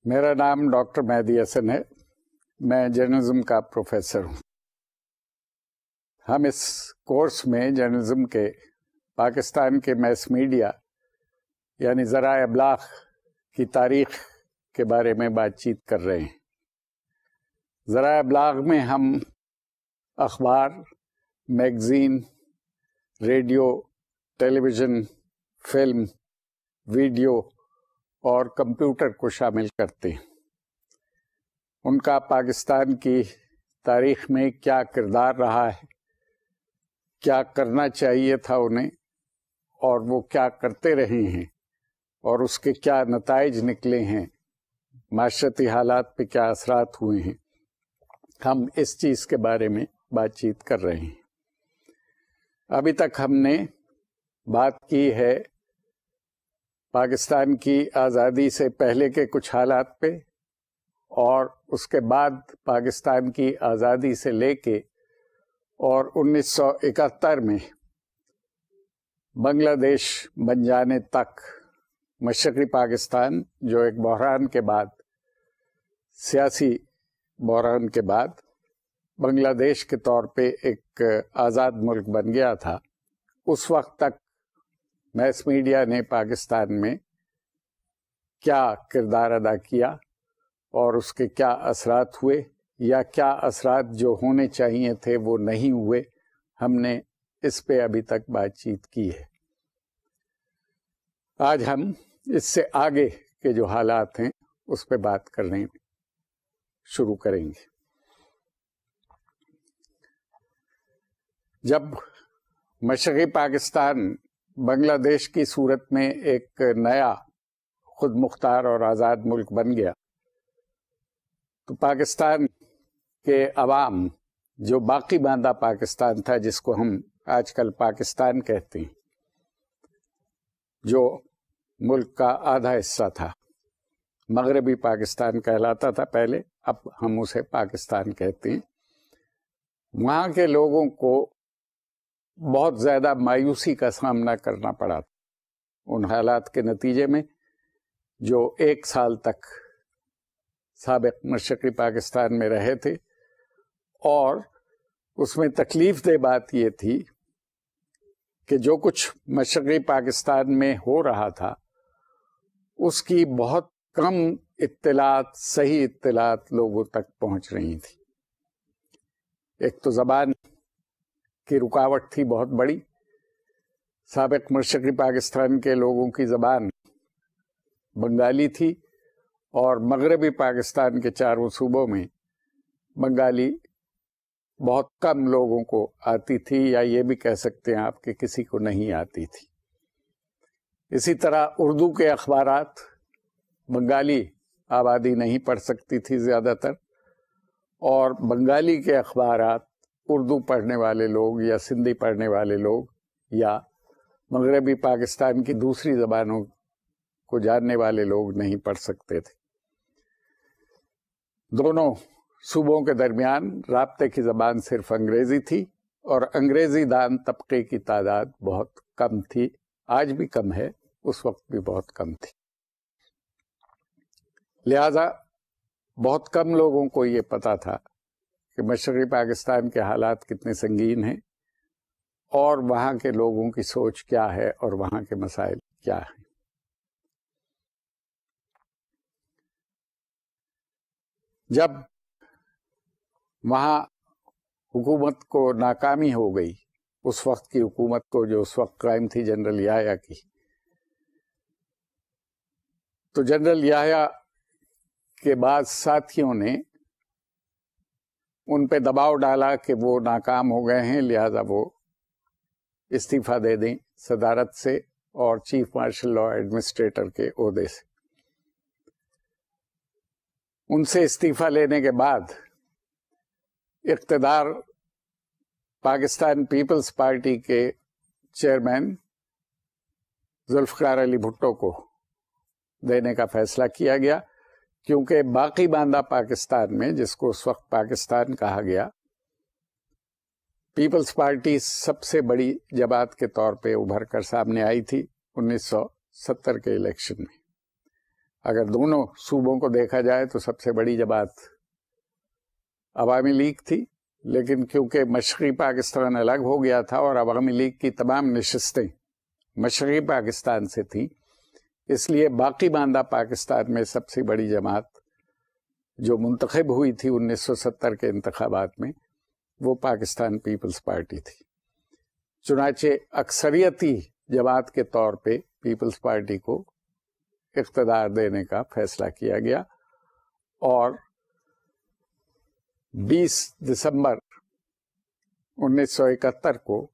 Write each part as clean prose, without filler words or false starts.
میرا نام ڈاکٹر مہدی حسن ہے. میں جرنلزم کا پروفیسر ہوں. ہم اس کورس میں جرنلزم کے پاکستان کے میس میڈیا یعنی ذرائع ابلاغ کی تاریخ کے بارے میں بات چیت کر رہے ہیں. ذرائع ابلاغ میں ہم اخبار، میگزین، ریڈیو، ٹیلی ویژن، فلم، ویڈیو اور کمپیوٹر کو شامل کرتے ہیں. ان کا پاکستان کی تاریخ میں کیا کردار رہا ہے، کیا کرنا چاہیے تھا انہیں، اور وہ کیا کرتے رہے ہیں، اور اس کے کیا نتائج نکلے ہیں، معاشرتی حالات پہ کیا اثرات ہوئے ہیں، ہم اس چیز کے بارے میں بات چیت کر رہے ہیں. ابھی تک ہم نے بات کی ہے پاکستان کی آزادی سے پہلے کے کچھ حالات پہ، اور اس کے بعد پاکستان کی آزادی سے لے کے اور 1971 میں بنگلہ دیش بن جانے تک مشرقی پاکستان، جو ایک بحران کے بعد، سیاسی بحران کے بعد بنگلہ دیش کے طور پہ ایک آزاد ملک بن گیا تھا، اس وقت تک میس میڈیا نے پاکستان میں کیا کردار ادا کیا اور اس کے کیا اثرات ہوئے، یا کیا اثرات جو ہونے چاہیے تھے وہ نہیں ہوئے، ہم نے اس پہ ابھی تک بات چیت کی ہے. آج ہم اس سے آگے کے جو حالات ہیں اس پہ بات کرنے شروع کریں گے. جب مشرقی پاکستان بنگلہ دیش کی صورت میں ایک نیا خود مختار اور آزاد ملک بن گیا، تو پاکستان کے عوام، جو باقی باندھا پاکستان تھا جس کو ہم آج کل پاکستان کہتے ہیں، جو ملک کا آدھا حصہ تھا، مغربی پاکستان کہلاتا تھا پہلے، اب ہم اسے پاکستان کہتے ہیں، وہاں کے لوگوں کو بہت زیادہ مایوسی کا سامنا کرنا پڑا ان حالات کے نتیجے میں جو ایک سال تک سابق مشرقی پاکستان میں رہے تھے. اور اس میں تکلیف دہ بات یہ تھی کہ جو کچھ مشرقی پاکستان میں ہو رہا تھا اس کی بہت کم اطلاعات، صحیح اطلاعات لوگوں تک پہنچ رہی تھی. ایک تو زبان کی رکاوٹ تھی بہت بڑی. سابق مشرقی پاکستان کے لوگوں کی زبان بنگالی تھی، اور مغربی پاکستان کے چاروں صوبوں میں بنگالی بہت کم لوگوں کو آتی تھی، یا یہ بھی کہہ سکتے ہیں آپ کہ کسی کو نہیں آتی تھی. اسی طرح اردو کے اخبارات بنگالی آبادی نہیں پڑھ سکتی تھی زیادہ تر، اور بنگالی کے اخبارات اردو پڑھنے والے لوگ یا سندھی پڑھنے والے لوگ یا مغربی پاکستان کی دوسری زبانوں کو جاننے والے لوگ نہیں پڑھ سکتے تھے. دونوں صوبوں کے درمیان رابطے کی زبان صرف انگریزی تھی، اور انگریزی دان طبقے کی تعداد بہت کم تھی. آج بھی کم ہے، اس وقت بھی بہت کم تھی. لہذا بہت کم لوگوں کو یہ پتا تھا کہ مشرقی پاکستان کے حالات کتنے سنگین ہیں، اور وہاں کے لوگوں کی سوچ کیا ہے، اور وہاں کے مسائل کیا ہیں. جب وہاں حکومت کو ناکامی ہو گئی، اس وقت کی حکومت کو جو اس وقت قائم تھی جنرل یحییٰ کی، تو جنرل یحییٰ کے بعض ساتھیوں نے ان پہ دباؤ ڈالا کہ وہ ناکام ہو گئے ہیں، لہذا وہ استعفیٰ دے دیں صدارت سے اور چیف مارشل لا ایڈمنسٹریٹر کے عہدے سے. ان سے استعفیٰ لینے کے بعد اقتدار پاکستان پیپلز پارٹی کے چیئرمین ذوالفقار علی بھٹو کو دینے کا فیصلہ کیا گیا، کیونکہ باقی باندھا پاکستان میں، جس کو اس وقت پاکستان کہا گیا، پیپلز پارٹی سب سے بڑی جماعت کے طور پہ ابھر کر سامنے آئی تھی 1970 کے الیکشن میں. اگر دونوں صوبوں کو دیکھا جائے تو سب سے بڑی جماعت عوامی لیگ تھی، لیکن کیونکہ مشرقی پاکستان الگ ہو گیا تھا اور عوامی لیگ کی تمام نشستیں مشرقی پاکستان سے تھیں، اس لیے باقی ماندہ پاکستان میں سب سے بڑی جماعت جو منتخب ہوئی تھی 1970 کے انتخابات میں وہ پاکستان پیپلز پارٹی تھی۔ چنانچہ اکثریتی جماعت کے طور پہ پیپلز پارٹی کو اقتدار دینے کا فیصلہ کیا گیا، اور 20 دسمبر 1971 کو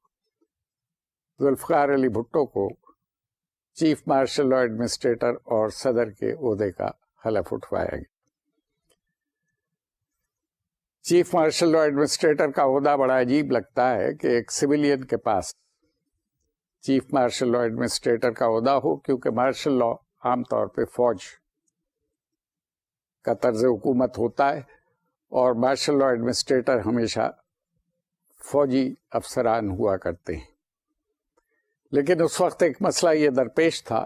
ذوالفقار علی بھٹو کو چیف مارشل اور ایڈمنسٹریٹر اور صدر کے عہدے کا حلف اٹھوایا گیا۔ چیف مارشل اور ایڈمنسٹریٹر کا عہدہ بڑا عجیب لگتا ہے کہ ایک سویلین کے پاس چیف مارشل لا ایڈمنسٹریٹر کا عہدہ ہو، کیونکہ مارشل لا عام طور پہ فوج کا طرز حکومت ہوتا ہے اور مارشل لا ایڈمنسٹریٹر ہمیشہ فوجی افسران ہوا کرتے ہیں۔ لیکن اس وقت ایک مسئلہ یہ درپیش تھا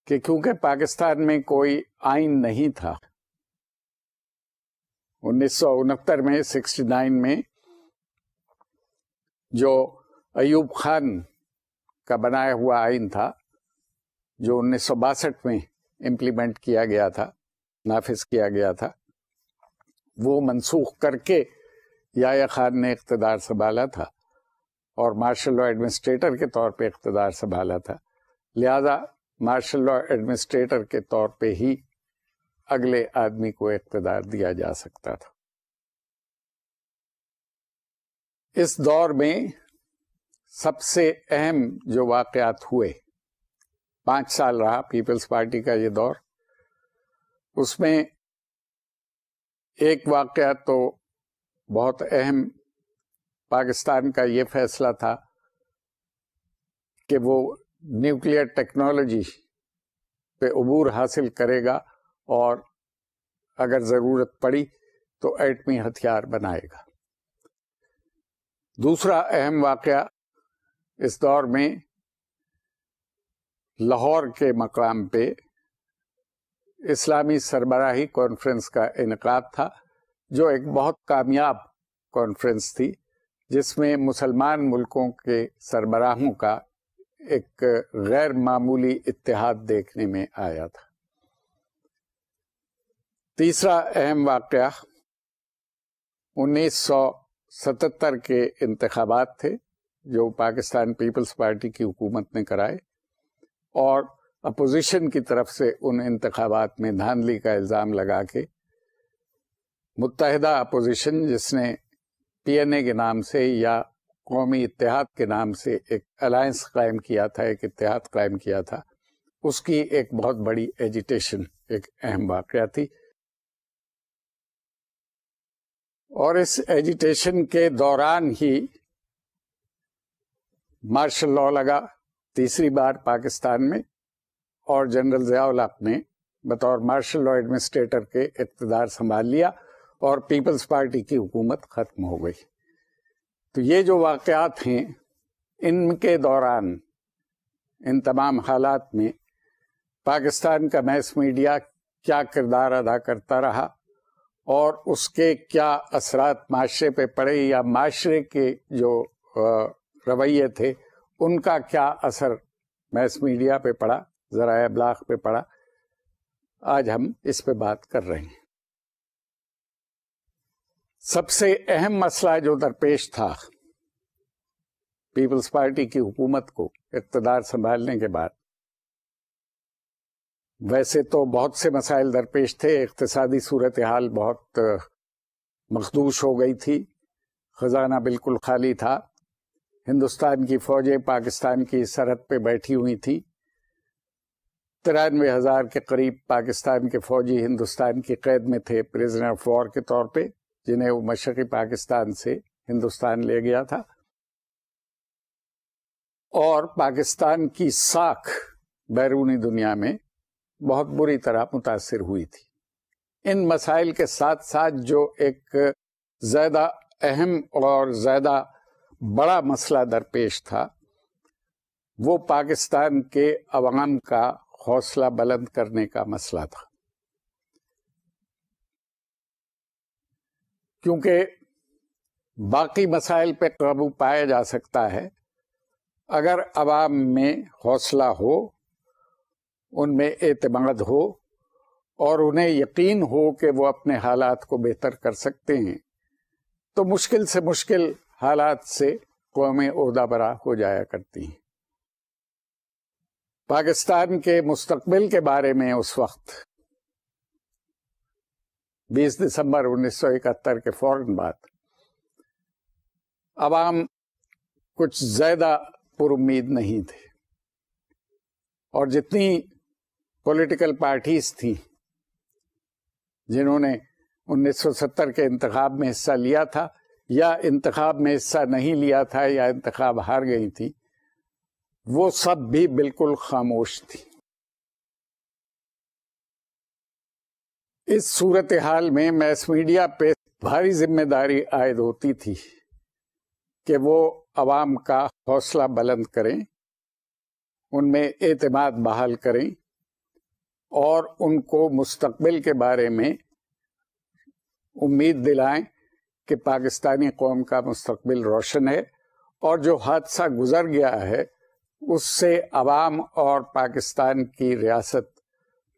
کہ کیونکہ پاکستان میں کوئی آئین نہیں تھا، 1969 میں 69 میں جو ایوب خان کا بنایا ہوا آئین تھا، جو 1962 میں امپلیمنٹ کیا گیا تھا، نافذ کیا گیا تھا، وہ منسوخ کر کے یحییٰ خان نے اقتدار سنبھالا تھا اور مارشل لا ایڈمنسٹریٹر کے طور پہ اقتدار سنبھالا تھا، لہذا مارشل لا ایڈمنسٹریٹر کے طور پہ ہی اگلے آدمی کو اقتدار دیا جا سکتا تھا۔ اس دور میں سب سے اہم جو واقعات ہوئے، 5 سال رہا پیپلز پارٹی کا یہ دور، اس میں ایک واقعہ تو بہت اہم پاکستان کا یہ فیصلہ تھا کہ وہ نیوکلیئر ٹیکنالوجی پہ عبور حاصل کرے گا اور اگر ضرورت پڑی تو ایٹمی ہتھیار بنائے گا۔ دوسرا اہم واقعہ اس دور میں لاہور کے مقام پہ اسلامی سربراہی کانفرنس کا انعقاد تھا، جو ایک بہت کامیاب کانفرنس تھی، جس میں مسلمان ملکوں کے سربراہوں کا ایک غیر معمولی اتحاد دیکھنے میں آیا تھا۔ تیسرا اہم واقعہ 1977 کے انتخابات تھے، جو پاکستان پیپلز پارٹی کی حکومت نے کرائے، اور اپوزیشن کی طرف سے ان انتخابات میں دھاندلی کا الزام لگا کے متحدہ اپوزیشن، جس نے پی این اے کے نام سے یا قومی اتحاد کے نام سے ایک الائنس قائم کیا تھا، ایک اتحاد قائم کیا تھا، اس کی ایک بہت بڑی ایجیٹیشن ایک اہم واقعہ تھی، اور اس ایجیٹیشن کے دوران ہی مارشل لا لگا تیسری بار پاکستان میں، اور جنرل ضیاء الحق نے بطور مارشل لا ایڈمنسٹریٹر کے اقتدار سنبھال لیا اور پیپلز پارٹی کی حکومت ختم ہو گئی۔ تو یہ جو واقعات ہیں، ان کے دوران، ان تمام حالات میں پاکستان کا میس میڈیا کیا کردار ادا کرتا رہا اور اس کے کیا اثرات معاشرے پہ پڑے، یا معاشرے کے جو رویے تھے ان کا کیا اثر میس میڈیا پہ پڑا، ذرائع ابلاغ پہ پڑا، آج ہم اس پہ بات کر رہے ہیں۔ سب سے اہم مسئلہ جو درپیش تھا پیپلز پارٹی کی حکومت کو اقتدار سنبھالنے کے بعد، ویسے تو بہت سے مسائل درپیش تھے، اقتصادی صورتحال بہت مخدوش ہو گئی تھی، خزانہ بالکل خالی تھا، ہندوستان کی فوجیں پاکستان کی سرحد پہ بیٹھی ہوئی تھی، 93,000 کے قریب پاکستان کے فوجی ہندوستان کی قید میں تھے، پریزنر آف وار کے طور پہ، جنہیں وہ مشرقی پاکستان سے ہندوستان لے گیا تھا، اور پاکستان کی ساکھ بیرونی دنیا میں بہت بری طرح متاثر ہوئی تھی۔ ان مسائل کے ساتھ ساتھ جو ایک زیادہ اہم اور زیادہ بڑا مسئلہ درپیش تھا، وہ پاکستان کے عوام کا حوصلہ بلند کرنے کا مسئلہ تھا، کیونکہ باقی مسائل پہ قابو پایا جا سکتا ہے اگر عوام میں حوصلہ ہو، ان میں اعتماد ہو، اور انہیں یقین ہو کہ وہ اپنے حالات کو بہتر کر سکتے ہیں، تو مشکل سے مشکل حالات سے قومیں عہدہ برا ہو جایا کرتی ہیں۔ پاکستان کے مستقبل کے بارے میں اس وقت 20 دسمبر 1971 کے فوراً بعد عوام کچھ زیادہ پر امید نہیں تھے، اور جتنی پولیٹیکل پارٹیز تھیں جنہوں نے 1970 کے انتخاب میں حصہ لیا تھا یا انتخاب میں حصہ نہیں لیا تھا یا انتخاب ہار گئی تھی، وہ سب بھی بالکل خاموش تھی۔ اس صورتحال میں میس میڈیا پہ بھاری ذمہ داری عائد ہوتی تھی کہ وہ عوام کا حوصلہ بلند کریں، ان میں اعتماد بحال کریں، اور ان کو مستقبل کے بارے میں امید دلائیں کہ پاکستانی قوم کا مستقبل روشن ہے، اور جو حادثہ گزر گیا ہے اس سے عوام اور پاکستان کی ریاست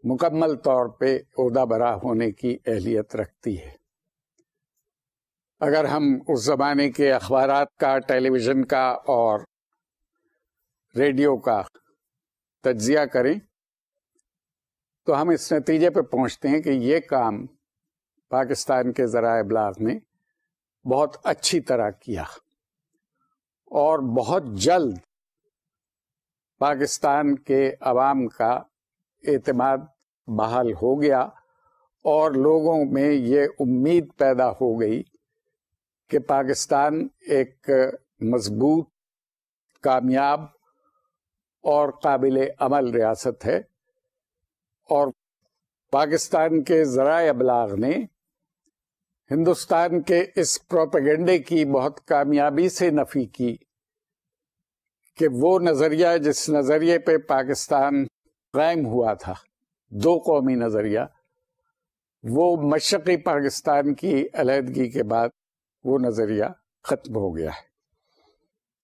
مکمل طور پہ عہدہ برا ہونے کی اہلیت رکھتی ہے۔ اگر ہم اس زمانے کے اخبارات کا، ٹیلی ویژن کا اور ریڈیو کا تجزیہ کریں تو ہم اس نتیجے پہ پہنچتے ہیں کہ یہ کام پاکستان کے ذرائع ابلاغ نے بہت اچھی طرح کیا، اور بہت جلد پاکستان کے عوام کا اعتماد بحال ہو گیا، اور لوگوں میں یہ امید پیدا ہو گئی کہ پاکستان ایک مضبوط، کامیاب اور قابل عمل ریاست ہے، اور پاکستان کے ذرائع ابلاغ نے ہندوستان کے اس پروپیگنڈے کی بہت کامیابی سے نفی کی کہ وہ نظریہ، جس نظریے پہ پاکستان قائم ہوا تھا، دو قومی نظریہ، وہ مشرقی پاکستان کی علیحدگی کے بعد وہ نظریہ ختم ہو گیا ہے۔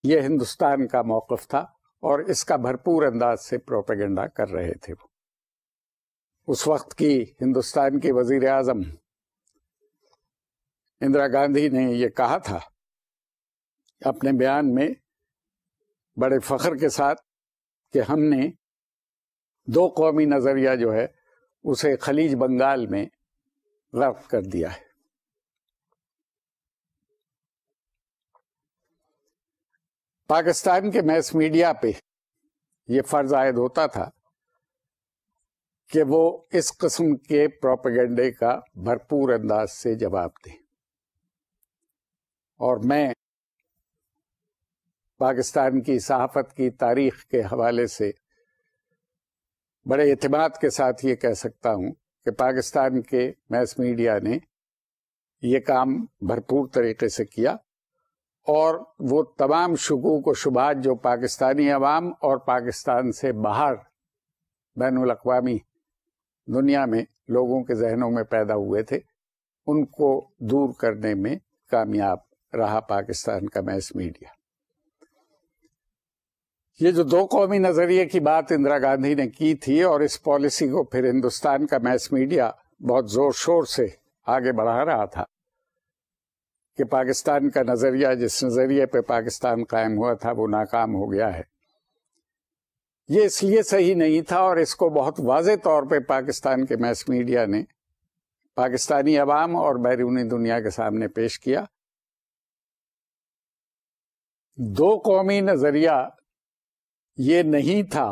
یہ ہندوستان کا موقف تھا، اور اس کا بھرپور انداز سے پروپیگنڈا کر رہے تھے وہ۔ اس وقت کی ہندوستان کی وزیر اعظم اندرا گاندھی نے یہ کہا تھا اپنے بیان میں بڑے فخر کے ساتھ کہ ہم نے دو قومی نظریہ جو ہے اسے خلیج بنگال میں غرق کر دیا ہے۔ پاکستان کے میس میڈیا پہ یہ فرض عائد ہوتا تھا کہ وہ اس قسم کے پروپیگنڈے کا بھرپور انداز سے جواب دیں، اور میں پاکستان کی صحافت کی تاریخ کے حوالے سے بڑے اعتماد کے ساتھ یہ کہہ سکتا ہوں کہ پاکستان کے میس میڈیا نے یہ کام بھرپور طریقے سے کیا، اور وہ تمام شکوک و شبہات جو پاکستانی عوام اور پاکستان سے باہر بین الاقوامی دنیا میں لوگوں کے ذہنوں میں پیدا ہوئے تھے، ان کو دور کرنے میں کامیاب رہا پاکستان کا میس میڈیا۔ یہ جو دو قومی نظریے کی بات اندرا گاندھی نے کی تھی، اور اس پالیسی کو پھر ہندوستان کا میس میڈیا بہت زور شور سے آگے بڑھا رہا تھا کہ پاکستان کا نظریہ، جس نظریے پہ پاکستان قائم ہوا تھا، وہ ناکام ہو گیا ہے۔ یہ اس لیے صحیح نہیں تھا، اور اس کو بہت واضح طور پہ پاکستان کے میس میڈیا نے پاکستانی عوام اور بیرونی دنیا کے سامنے پیش کیا۔ دو قومی نظریہ یہ نہیں تھا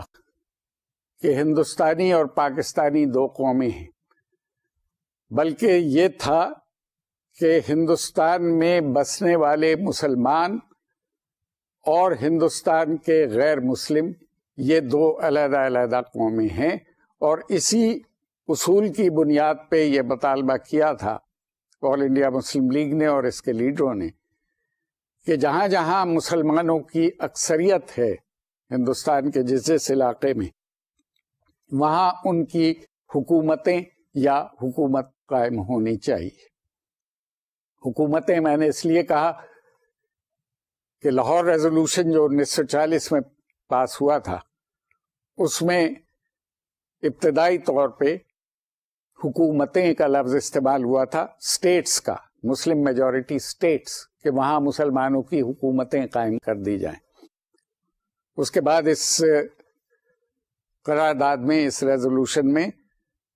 کہ ہندوستانی اور پاکستانی دو قومیں ہیں، بلکہ یہ تھا کہ ہندوستان میں بسنے والے مسلمان اور ہندوستان کے غیر مسلم، یہ دو علیحدہ علیحدہ قومیں ہیں، اور اسی اصول کی بنیاد پہ یہ مطالبہ کیا تھا آل انڈیا مسلم لیگ نے اور اس کے لیڈروں نے کہ جہاں جہاں مسلمانوں کی اکثریت ہے ہندوستان کے جس علاقے میں، وہاں ان کی حکومتیں یا حکومت قائم ہونی چاہیے. حکومتیں میں نے اس لیے کہا کہ لاہور ریزولوشن جو 1940 میں پاس ہوا تھا اس میں ابتدائی طور پہ حکومتیں کا لفظ استعمال ہوا تھا اسٹیٹس کا، مسلم میجورٹی اسٹیٹس، کہ وہاں مسلمانوں کی حکومتیں قائم کر دی جائیں. اس کے بعد اس قرارداد میں، اس ریزولوشن میں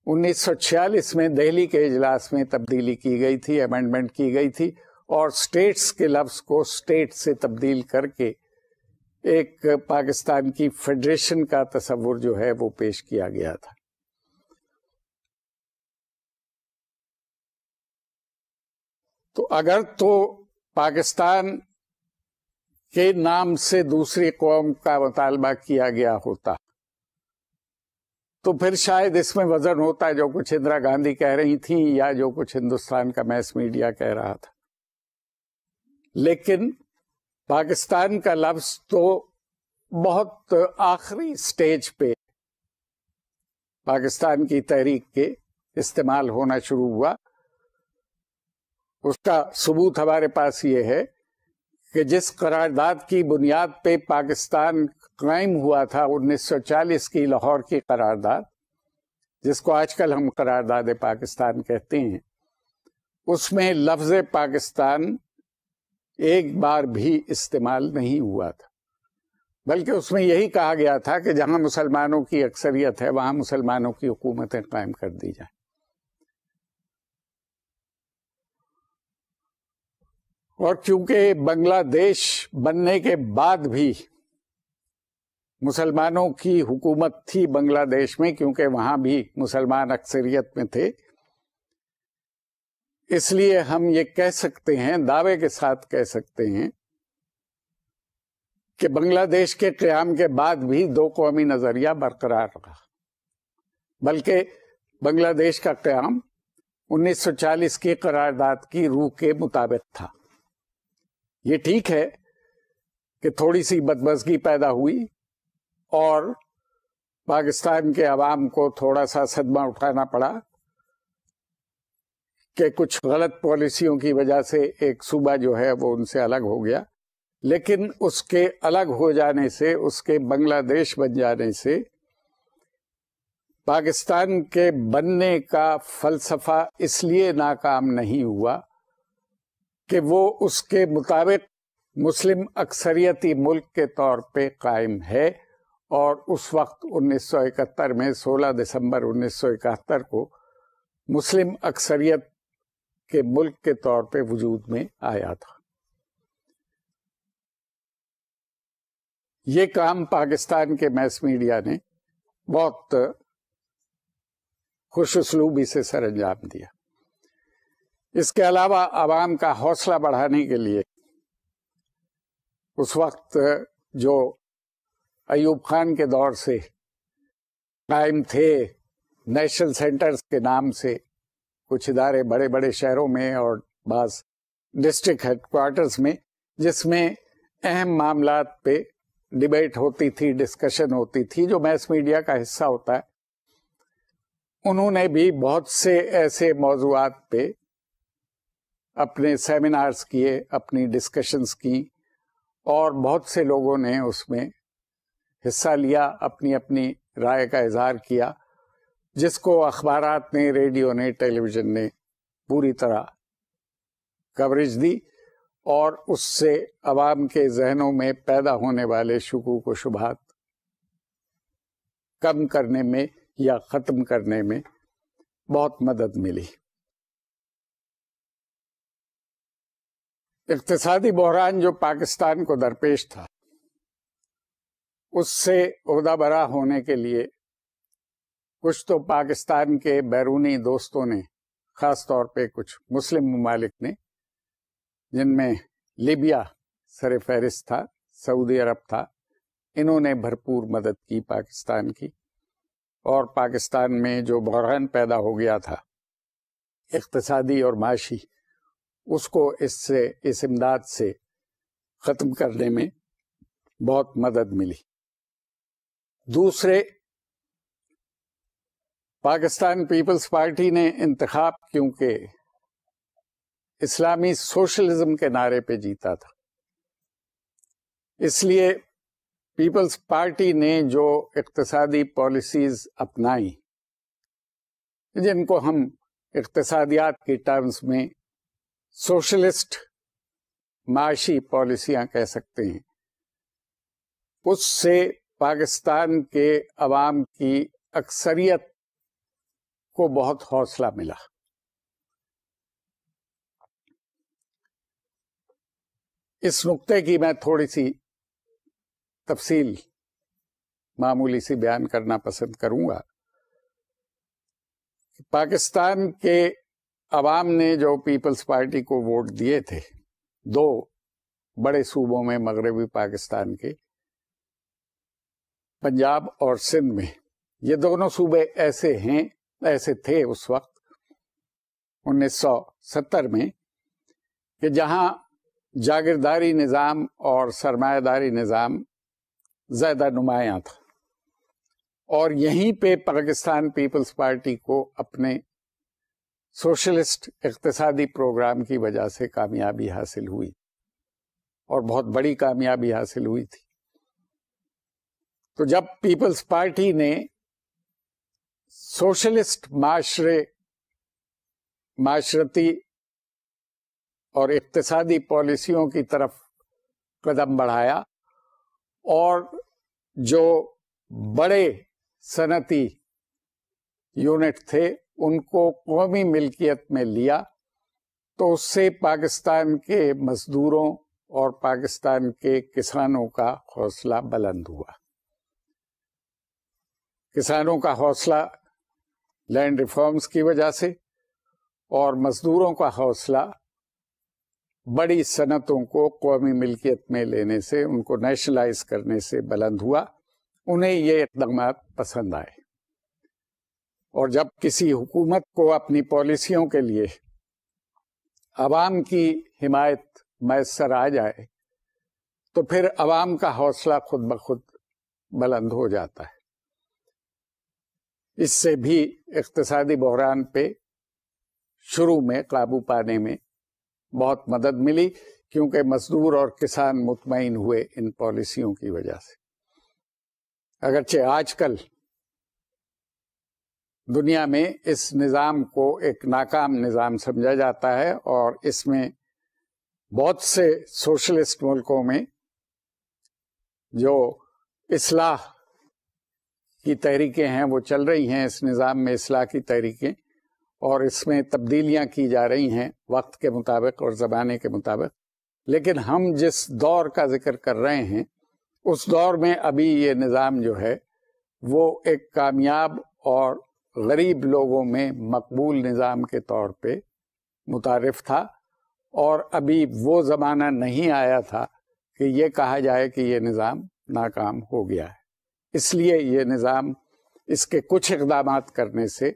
1946 میں دہلی کے اجلاس میں تبدیلی کی گئی تھی، امینڈمنٹ کی گئی تھی، اور اسٹیٹس کے لفظ کو اسٹیٹ سے تبدیل کر کے ایک پاکستان کی فیڈریشن کا تصور جو ہے وہ پیش کیا گیا تھا. تو اگر تو پاکستان کے نام سے دوسری قوم کا مطالبہ کیا گیا ہوتا تو پھر شاید اس میں وزن ہوتا جو کچھ اندرا گاندھی کہہ رہی تھیں یا جو کچھ ہندوستان کا میس میڈیا کہہ رہا تھا. لیکن پاکستان کا لفظ تو بہت آخری سٹیج پہ پاکستان کی تحریک کے استعمال ہونا شروع ہوا. اس کا ثبوت ہمارے پاس یہ ہے کہ جس قرارداد کی بنیاد پہ پاکستان قائم ہوا تھا 1940 کی لاہور کی قرارداد، جس کو آج کل ہم قرارداد پاکستان کہتے ہیں، اس میں لفظ پاکستان ایک بار بھی استعمال نہیں ہوا تھا، بلکہ اس میں یہی کہا گیا تھا کہ جہاں مسلمانوں کی اکثریت ہے وہاں مسلمانوں کی حکومتیں قائم کر دی جائیں. اور چونکہ بنگلہ دیش بننے کے بعد بھی مسلمانوں کی حکومت تھی بنگلہ دیش میں، کیونکہ وہاں بھی مسلمان اکثریت میں تھے، اس لیے ہم یہ کہہ سکتے ہیں، دعوے کے ساتھ کہہ سکتے ہیں کہ بنگلہ دیش کے قیام کے بعد بھی دو قومی نظریہ برقرار رہا، بلکہ بنگلہ دیش کا قیام 1940 کی قرارداد کی روح کے مطابق تھا. یہ ٹھیک ہے کہ تھوڑی سی بدمزگی پیدا ہوئی اور پاکستان کے عوام کو تھوڑا سا صدمہ اٹھانا پڑا کہ کچھ غلط پالیسیوں کی وجہ سے ایک صوبہ جو ہے وہ ان سے الگ ہو گیا، لیکن اس کے الگ ہو جانے سے، اس کے بنگلہ دیش بن جانے سے پاکستان کے بننے کا فلسفہ اس لیے ناکام نہیں ہوا کہ وہ اس کے مطابق مسلم اکثریتی ملک کے طور پہ قائم ہے، اور اس وقت 1971 میں 16 دسمبر 1971 کو مسلم اکثریت کے ملک کے طور پہ وجود میں آیا تھا. یہ کام پاکستان کے میس میڈیا نے بہت خوش اسلوبی سے سر انجام دیا. اس کے علاوہ عوام کا حوصلہ بڑھانے کے لیے اس وقت جو ایوب خان کے دور سے قائم تھے نیشنل سینٹرز کے نام سے کچھ ادارے بڑے بڑے شہروں میں اور بعض ڈسٹرکٹ ہیڈ کوارٹرز میں، جس میں اہم معاملات پہ ڈیبیٹ ہوتی تھی، ڈسکشن ہوتی تھی، جو میس میڈیا کا حصہ ہوتا ہے، انہوں نے بھی بہت سے ایسے موضوعات پہ اپنے سیمینارز کیے، اپنی ڈسکشنز کی، اور بہت سے لوگوں نے اس میں حصہ لیا، اپنی اپنی رائے کا اظہار کیا، جس کو اخبارات نے، ریڈیو نے، ٹیلی ویژن نے پوری طرح کوریج دی، اور اس سے عوام کے ذہنوں میں پیدا ہونے والے شکوک و شبہات کم کرنے میں یا ختم کرنے میں بہت مدد ملی. اقتصادی بحران جو پاکستان کو درپیش تھا، اس سے عہدہ برا ہونے کے لیے کچھ تو پاکستان کے بیرونی دوستوں نے، خاص طور پہ کچھ مسلم ممالک نے، جن میں لیبیا سر فہرست تھا، سعودی عرب تھا، انہوں نے بھرپور مدد کی پاکستان کی، اور پاکستان میں جو بحران پیدا ہو گیا تھا اقتصادی اور معاشی، اس کو اس امداد سے ختم کرنے میں بہت مدد ملی. دوسرے پاکستان پیپلز پارٹی نے انتخاب کیونکہ اسلامی سوشلزم کے نعرے پہ جیتا تھا، اس لیے پیپلز پارٹی نے جو اقتصادی پالیسیز اپنائی، جن کو ہم اقتصادیات کی ٹرمز میں سوشلسٹ معاشی پالیسیاں کہہ سکتے ہیں، اس سے پاکستان کے عوام کی اکثریت کو بہت حوصلہ ملا۔ اس نقطے کی میں تھوڑی سی تفصیل معمولی سی بیان کرنا پسند کروں گا۔ پاکستان کے عوام نے جو پیپلز پارٹی کو ووٹ دیے تھے دو بڑے صوبوں میں مغربی پاکستان کے، پنجاب اور سندھ میں، یہ دونوں صوبے ایسے تھے اس وقت 1970 میں کہ جہاں جاگیرداری نظام اور سرمایہ داری نظام زیادہ نمایاں تھا، اور یہیں پہ پاکستان پیپلز پارٹی کو اپنے سوشلسٹ اقتصادی پروگرام کی وجہ سے کامیابی حاصل ہوئی، اور بہت بڑی کامیابی حاصل ہوئی تھی۔ تو جب پیپلز پارٹی نے سوشلسٹ معاشرتی اور اقتصادی پالیسیوں کی طرف قدم بڑھایا، اور جو بڑے صنعتی یونٹ تھے ان کو قومی ملکیت میں لیا، تو اس سے پاکستان کے مزدوروں اور پاکستان کے کسانوں کا حوصلہ بلند ہوا۔ کسانوں کا حوصلہ لینڈ ریفارمز کی وجہ سے، اور مزدوروں کا حوصلہ بڑی صنعتوں کو قومی ملکیت میں لینے سے، ان کو نیشنلائز کرنے سے بلند ہوا۔ انہیں یہ اقدامات پسند آئے، اور جب کسی حکومت کو اپنی پالیسیوں کے لیے عوام کی حمایت میسر آ جائے تو پھر عوام کا حوصلہ خود بخود بلند ہو جاتا ہے۔ اس سے بھی اقتصادی بحران پہ شروع میں قابو پانے میں بہت مدد ملی، کیونکہ مزدور اور کسان مطمئن ہوئے ان پالیسیوں کی وجہ سے۔ اگرچہ آج کل دنیا میں اس نظام کو ایک ناکام نظام سمجھا جاتا ہے، اور اس میں بہت سے سوشلسٹ ملکوں میں جو اصلاح کی تحریکیں ہیں وہ چل رہی ہیں، اس نظام میں اصلاح کی تحریکیں، اور اس میں تبدیلیاں کی جا رہی ہیں وقت کے مطابق اور زمانے کے مطابق۔ لیکن ہم جس دور کا ذکر کر رہے ہیں اس دور میں ابھی یہ نظام جو ہے وہ ایک کامیاب اور غریب لوگوں میں مقبول نظام کے طور پہ متعارف تھا، اور ابھی وہ زمانہ نہیں آیا تھا کہ یہ کہا جائے کہ یہ نظام ناکام ہو گیا ہے۔ اس لیے یہ نظام، اس کے کچھ اقدامات کرنے سے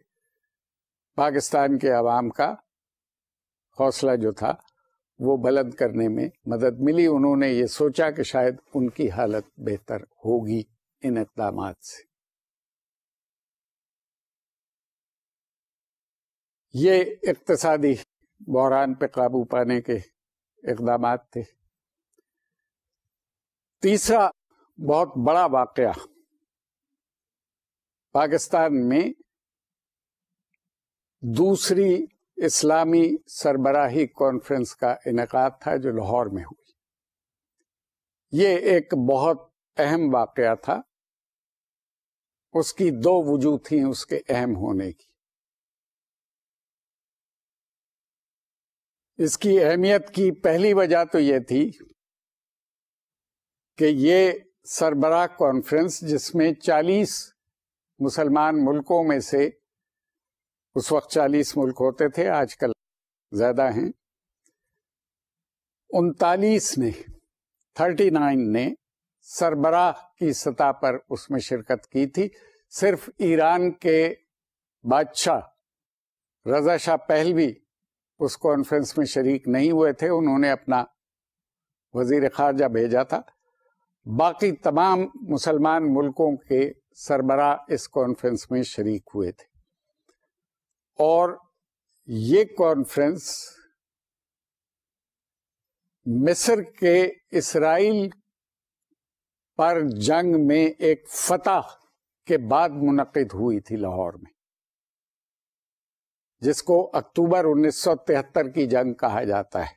پاکستان کے عوام کا حوصلہ جو تھا وہ بلند کرنے میں مدد ملی۔ انہوں نے یہ سوچا کہ شاید ان کی حالت بہتر ہوگی ان اقدامات سے۔ یہ اقتصادی بحران پہ قابو پانے کے اقدامات تھے۔ تیسرا بہت بڑا واقعہ پاکستان میں دوسری اسلامی سربراہی کانفرنس کا انعقاد تھا جو لاہور میں ہوئی۔ یہ ایک بہت اہم واقعہ تھا، اس کی دو وجوہ تھیں اس کے اہم ہونے کی۔ اس کی اہمیت کی پہلی وجہ تو یہ تھی کہ یہ سربراہ کانفرنس، جس میں 40 مسلمان ملکوں میں سے، اس وقت 40 ملک ہوتے تھے، آج کل زیادہ ہیں، 39 نے سربراہ کی سطح پر اس میں شرکت کی تھی۔ صرف ایران کے بادشاہ رضا شاہ پہلوی اس کانفرنس میں شریک نہیں ہوئے تھے، انہوں نے اپنا وزیر خارجہ بھیجا تھا۔ باقی تمام مسلمان ملکوں کے سربراہ اس کانفرنس میں شریک ہوئے تھے۔ اور یہ کانفرنس مصر کے اسرائیل پر جنگ میں ایک فتح کے بعد منعقد ہوئی تھی لاہور میں، جس کو اکتوبر 1973 کی جنگ کہا جاتا ہے۔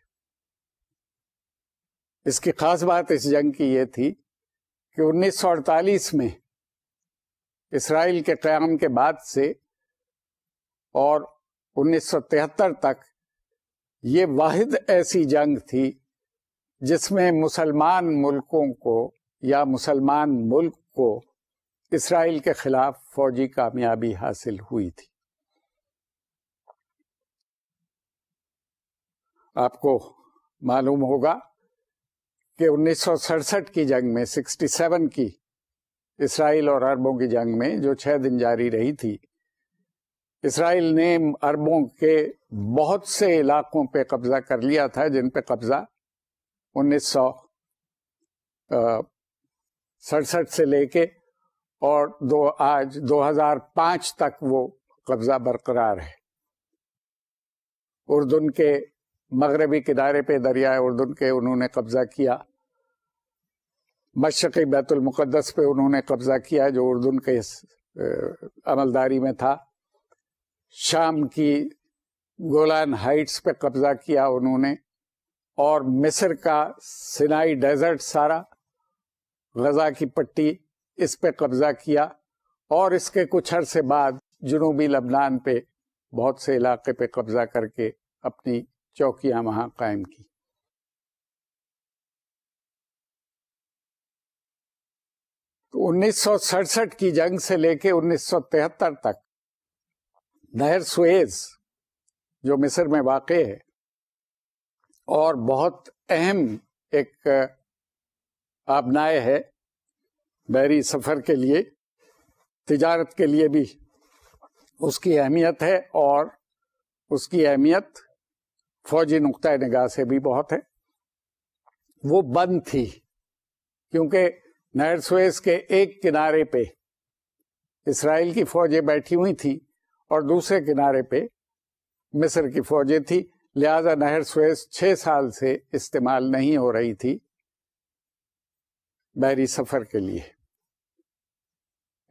اس کی خاص بات اس جنگ کی یہ تھی کہ 1948 میں اسرائیل کے قیام کے بعد سے اور 1973 تک یہ واحد ایسی جنگ تھی جس میں مسلمان ملکوں کو یا مسلمان ملک کو اسرائیل کے خلاف فوجی کامیابی حاصل ہوئی تھی۔ آپ کو معلوم ہوگا کہ 1967 کی جنگ میں 67 کی اسرائیل اور عربوں کی جنگ میں جو 6 دن جاری رہی تھی، اسرائیل نے عربوں کے بہت سے علاقوں پہ قبضہ کر لیا تھا، جن پہ قبضہ 1967 سے لے کے اور آج 2005 تک وہ قبضہ برقرار ہے۔ اردن کے مغربی کنارے پہ دریائے اردن کے انہوں نے قبضہ کیا، مشرقی بیت المقدس پہ انہوں نے قبضہ کیا جو اردن کے عملداری میں تھا، شام کی گولان ہائٹس پہ قبضہ کیا انہوں نے، اور مصر کا سینائی ڈیزرٹ سارا، غزہ کی پٹی، اس پہ قبضہ کیا، اور اس کے کچھ عرصے بعد جنوبی لبنان پہ بہت سے علاقے پہ قبضہ کر کے اپنی چوکیاں وہاں قائم کی۔ تو 1967 کی جنگ سے لے کے 1973 تک نہر سویز جو مصر میں واقع ہے اور بہت اہم ایک آبنائے ہے بحری سفر کے لیے، تجارت کے لیے بھی اس کی اہمیت ہے، اور اس کی اہمیت فوجی نقطۂ نگاہ سے بھی بہت ہے، وہ بند تھی کیونکہ نہر سویز کے ایک کنارے پہ اسرائیل کی فوجیں بیٹھی ہوئی تھیں اور دوسرے کنارے پہ مصر کی فوجیں تھیں، لہذا نہر سویز 6 سال سے استعمال نہیں ہو رہی تھی بحری سفر کے لیے۔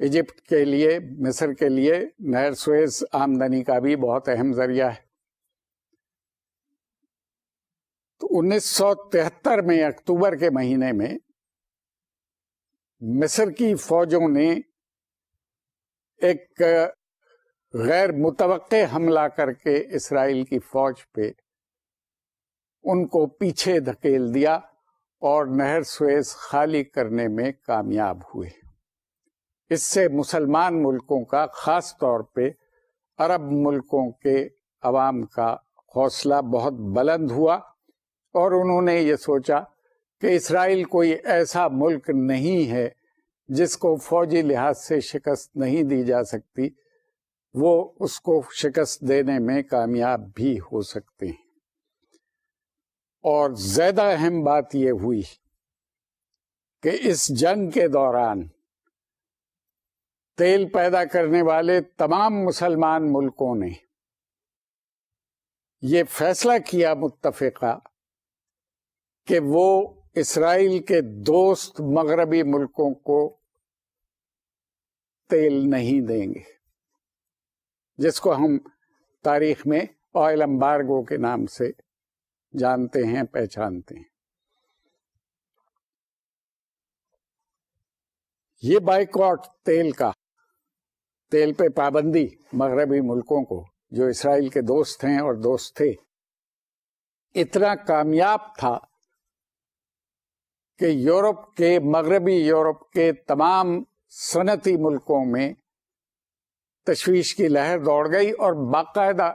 ایجپٹ کے لیے، مصر کے لیے نہر سویز آمدنی کا بھی بہت اہم ذریعہ ہے۔ تو 1973 میں اکتوبر کے مہینے میں مصر کی فوجوں نے ایک غیر متوقع حملہ کر کے اسرائیل کی فوج پہ ان کو پیچھے دھکیل دیا اور نہر سویز خالی کرنے میں کامیاب ہوئے۔ اس سے مسلمان ملکوں کا، خاص طور پہ عرب ملکوں کے عوام کا حوصلہ بہت بلند ہوا، اور انہوں نے یہ سوچا کہ اسرائیل کوئی ایسا ملک نہیں ہے جس کو فوجی لحاظ سے شکست نہیں دی جا سکتی، وہ اس کو شکست دینے میں کامیاب بھی ہو سکتے ہیں۔ اور زیادہ اہم بات یہ ہوئی کہ اس جنگ کے دوران تیل پیدا کرنے والے تمام مسلمان ملکوں نے یہ فیصلہ کیا متفقہ کہ وہ اسرائیل کے دوست مغربی ملکوں کو تیل نہیں دیں گے، جس کو ہم تاریخ میں آئل امبارگو کے نام سے جانتے ہیں، پہچانتے ہیں۔ یہ بائیکاٹ تیل پہ پابندی مغربی ملکوں کو جو اسرائیل کے دوست ہیں اور دوست تھے، اتنا کامیاب تھا کہ مغربی یورپ کے تمام صنعتی ملکوں میں تشویش کی لہر دوڑ گئی اور باقاعدہ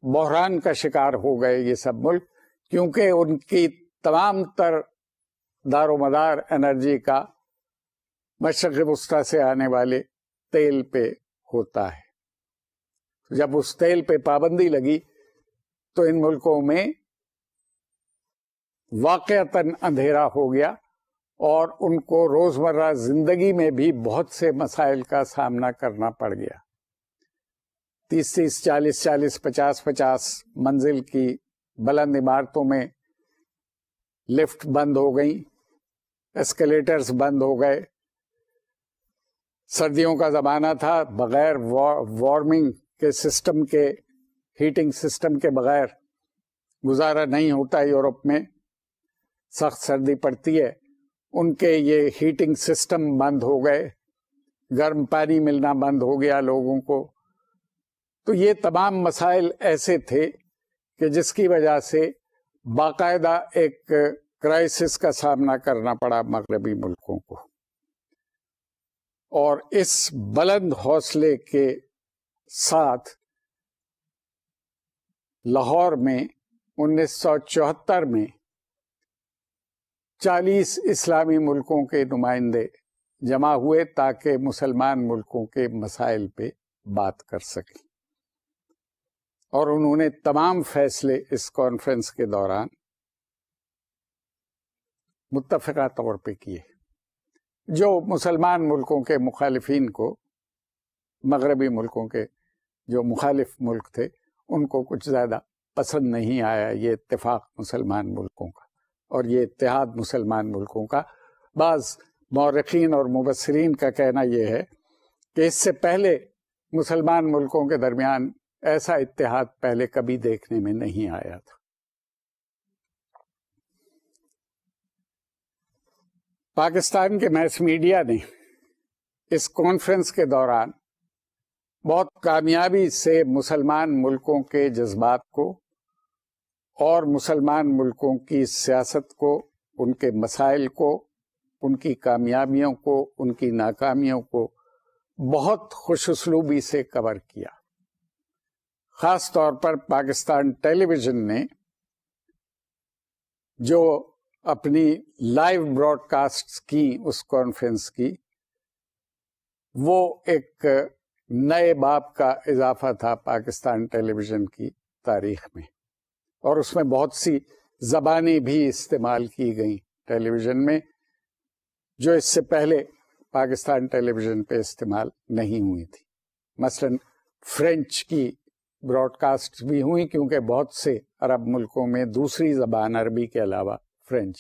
بحران کا شکار ہو گئے یہ سب ملک، کیونکہ ان کی تمام تر دار و مدار انرجی کا مشرق وسطیٰ سے آنے والے تیل پہ ہوتا ہے۔ جب اس تیل پہ پابندی لگی تو ان ملکوں میں واقعتاً اندھیرا ہو گیا اور ان کو روزمرہ زندگی میں بھی بہت سے مسائل کا سامنا کرنا پڑ گیا۔ 30-30, 40-40, 50-50 منزل کی بلند عمارتوں میں لفٹ بند ہو گئی، ایسکیلیٹرز بند ہو گئے. سردیوں کا زمانہ تھا، بغیر وارمنگ کے سسٹم کے، ہیٹنگ سسٹم کے بغیر گزارا نہیں ہوتا. یورپ میں سخت سردی پڑتی ہے، ان کے یہ ہیٹنگ سسٹم بند ہو گئے، گرم پانی ملنا بند ہو گیا لوگوں کو. تو یہ تمام مسائل ایسے تھے کہ جس کی وجہ سے باقاعدہ ایک کرائسس کا سامنا کرنا پڑا مغربی ملکوں کو. اور اس بلند حوصلے کے ساتھ لاہور میں 1974 میں 40 اسلامی ملکوں کے نمائندے جمع ہوئے تاکہ مسلمان ملکوں کے مسائل پہ بات کر سکیں، اور انہوں نے تمام فیصلے اس کانفرنس کے دوران متفقہ طور پہ کیے، جو مسلمان ملکوں کے مخالفین کو، مغربی ملکوں کے جو مخالف ملک تھے، ان کو کچھ زیادہ پسند نہیں آیا یہ اتفاق مسلمان ملکوں کا اور یہ اتحاد مسلمان ملکوں کا. بعض مورخین اور مبصرین کا کہنا یہ ہے کہ اس سے پہلے مسلمان ملکوں کے درمیان ایسا اتحاد پہلے کبھی دیکھنے میں نہیں آیا تھا. پاکستان کے میس میڈیا نے اس کانفرنس کے دوران بہت کامیابی سے مسلمان ملکوں کے جذبات کو اور مسلمان ملکوں کی سیاست کو، ان کے مسائل کو، ان کی کامیابیوں کو، ان کی ناکامیوں کو بہت خوش اسلوبی سے کور کیا. خاص طور پر پاکستان ٹیلی ویژن نے جو اپنی لائیو براڈ کاسٹ کی اس کانفرنس کی، وہ ایک نئے باب کا اضافہ تھا پاکستان ٹیلی ویژن کی تاریخ میں، اور اس میں بہت سی زبانیں بھی استعمال کی گئیں ٹیلی ویژن میں جو اس سے پہلے پاکستان ٹیلی ویژن پہ استعمال نہیں ہوئی تھی. مثلا فرینچ کی براڈ کاسٹ بھی ہوئی کیونکہ بہت سے عرب ملکوں میں دوسری زبان عربی کے علاوہ فرینچ،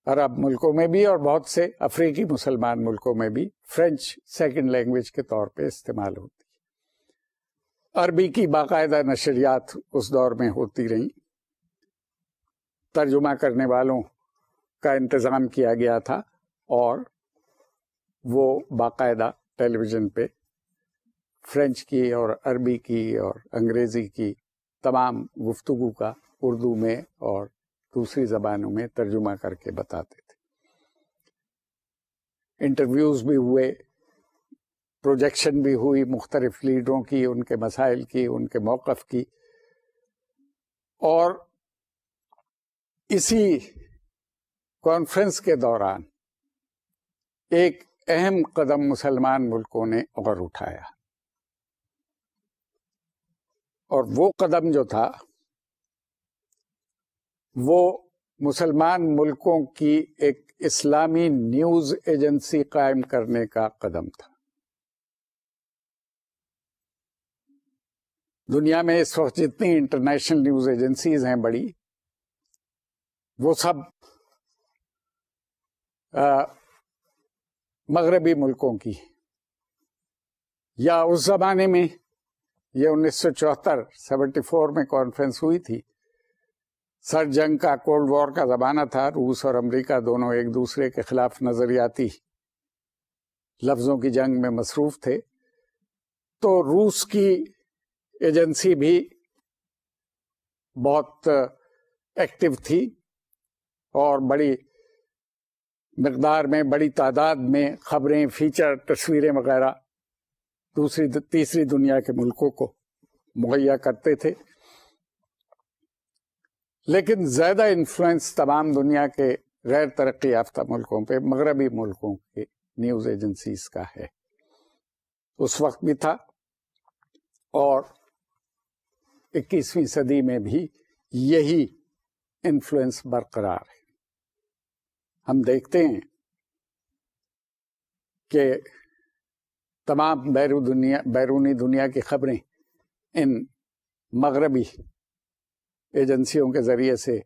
عرب ملکوں میں بھی اور بہت سے افریقی مسلمان ملکوں میں بھی فرینچ سیکنڈ لینگویج کے طور پہ استعمال ہوتی. عربی کی باقاعدہ نشریات اس دور میں ہوتی رہیں، ترجمہ کرنے والوں کا انتظام کیا گیا تھا، اور وہ باقاعدہ ٹیلی ویژن پہ فرینچ کی اور عربی کی اور انگریزی کی تمام گفتگو کا اردو میں اور دوسری زبانوں میں ترجمہ کر کے بتاتے تھے. انٹرویوز بھی ہوئے، پروجیکشن بھی ہوئی مختلف لیڈروں کی، ان کے مسائل کی، ان کے موقف کی. اور اسی کانفرنس کے دوران ایک اہم قدم مسلمان ملکوں نے اور اٹھایا، اور وہ قدم جو تھا وہ مسلمان ملکوں کی ایک اسلامی نیوز ایجنسی قائم کرنے کا قدم تھا. دنیا میں اس وقت جتنی انٹرنیشنل نیوز ایجنسیز ہیں بڑی، وہ سب مغربی ملکوں کی، یا اس زمانے میں یہ 1974 میں کانفرنس ہوئی تھی. سر جنگ کا، کولڈ وار کا زمانہ تھا، روس اور امریکہ دونوں ایک دوسرے کے خلاف نظریاتی لفظوں کی جنگ میں مصروف تھے. تو روس کی ایجنسی بھی بہت ایکٹیو تھی اور بڑی مقدار میں، بڑی تعداد میں خبریں، فیچر، تصویریں وغیرہ دوسری تیسری دنیا کے ملکوں کو مہیا کرتے تھے. لیکن زیادہ انفلوئنس تمام دنیا کے غیر ترقی یافتہ ملکوں پہ مغربی ملکوں کے نیوز ایجنسیز کا ہے. اس وقت بھی تھا اور 21ویں صدی میں بھی یہی انفلوئنس برقرار ہے. ہم دیکھتے ہیں کہ تمام بیرونی دنیا کی خبریں ان مغربی ایجنسیوں کے ذریعے سے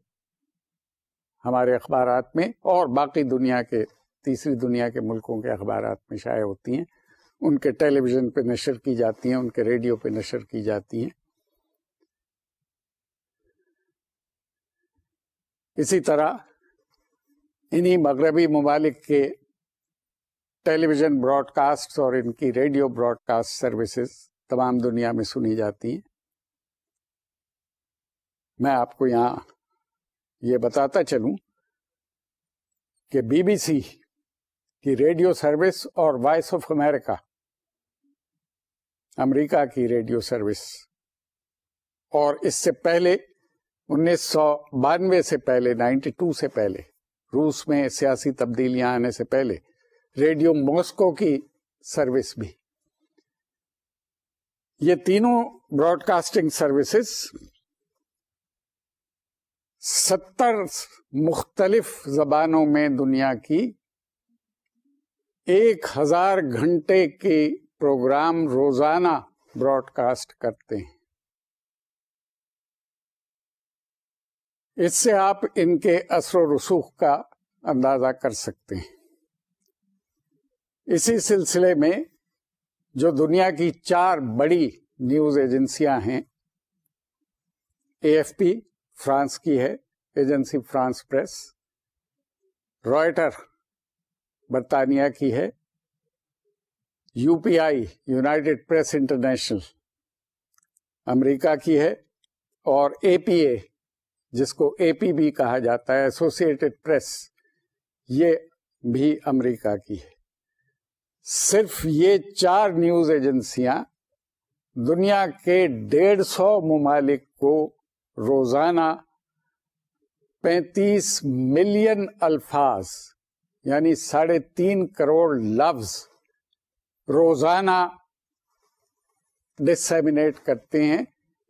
ہمارے اخبارات میں اور باقی دنیا کے تیسری دنیا کے ملکوں کے اخبارات میں شائع ہوتی ہیں، ان کے ٹیلی ویژن پہ نشر کی جاتی ہیں، ان کے ریڈیو پہ نشر کی جاتی ہیں۔ اسی طرح انہی مغربی ممالک کے ٹیلی ویژن براڈ کاسٹ اور ان کی ریڈیو براڈ کاسٹ سروسز تمام دنیا میں سنی جاتی ہیں۔ میں آپ کو یہاں یہ بتاتا چلوں کہ بی بی سی کی ریڈیو سروس اور وائس آف امریکہ، امریکہ کی ریڈیو سروس، اور اس سے پہلے 1992 سے پہلے 92 سے پہلے روس میں سیاسی تبدیلیاں آنے سے پہلے ریڈیو ماسکو کی سروس بھی، یہ تینوں براڈ کاسٹنگ سروسز 70 مختلف زبانوں میں دنیا کی 1000 گھنٹے کے پروگرام روزانہ براڈ کاسٹ کرتے ہیں۔ اس سے آپ ان کے اثر و رسوخ کا اندازہ کر سکتے ہیں۔ اسی سلسلے میں جو دنیا کی 4 بڑی نیوز ایجنسیاں ہیں، اے ایف پی فرانس کی ہے، ایجنسی فرانس پریس، رائٹر برطانیہ کی ہے، یو پی آئی یونائٹڈ پریس انٹرنیشنل امریکہ کی ہے، اور اے پی اے جس کو اے پی بھی کہا جاتا ہے، ایسوسیٹڈ پریس، یہ بھی امریکہ کی ہے۔ صرف یہ 4 نیوز ایجنسیاں دنیا کے 150 ممالک کو روزانہ 35 ملین الفاظ یعنی 3.5 کروڑ لفظ روزانہ ڈسیمینیٹ کرتے ہیں۔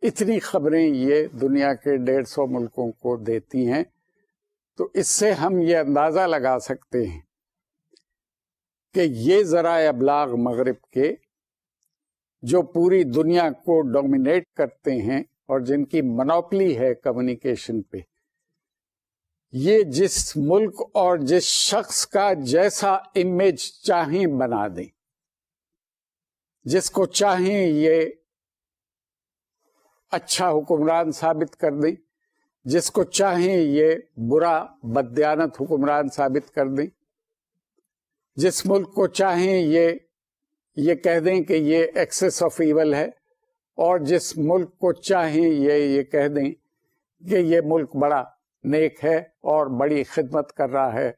اتنی خبریں یہ دنیا کے 150 ملکوں کو دیتی ہیں۔ تو اس سے ہم یہ اندازہ لگا سکتے ہیں کہ یہ ذرائع ابلاغ مغرب کے جو پوری دنیا کو ڈومینیٹ کرتے ہیں اور جن کی منوپلی ہے کمیونیکیشن پہ، یہ جس ملک اور جس شخص کا جیسا امیج چاہیں بنا دیں، جس کو چاہیں یہ اچھا حکمران ثابت کر دیں، جس کو چاہیں یہ برا بددیانت حکمران ثابت کر دیں، جس ملک کو چاہیں یہ کہہ دیں کہ یہ ایکسس آف ایول ہے، اور جس ملک کو چاہیں یہ کہہ دیں کہ یہ ملک بڑا نیک ہے اور بڑی خدمت کر رہا ہے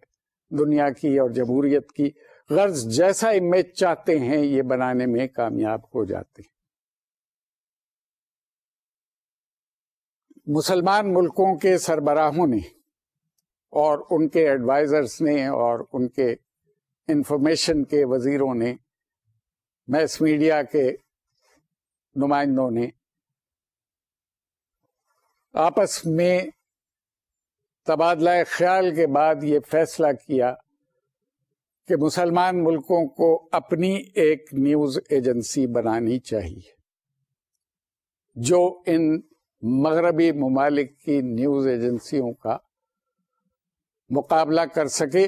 دنیا کی اور جمہوریت کی۔ غرض جیسا امیج چاہتے ہیں یہ بنانے میں کامیاب ہو جاتے ہیں۔ مسلمان ملکوں کے سربراہوں نے اور ان کے ایڈوائزرز نے اور ان کے انفارمیشن کے وزیروں نے، میس میڈیا کے نمائندوں نے آپس میں تبادلہ خیال کے بعد یہ فیصلہ کیا کہ مسلمان ملکوں کو اپنی ایک نیوز ایجنسی بنانی چاہیے جو ان مغربی ممالک کی نیوز ایجنسیوں کا مقابلہ کر سکے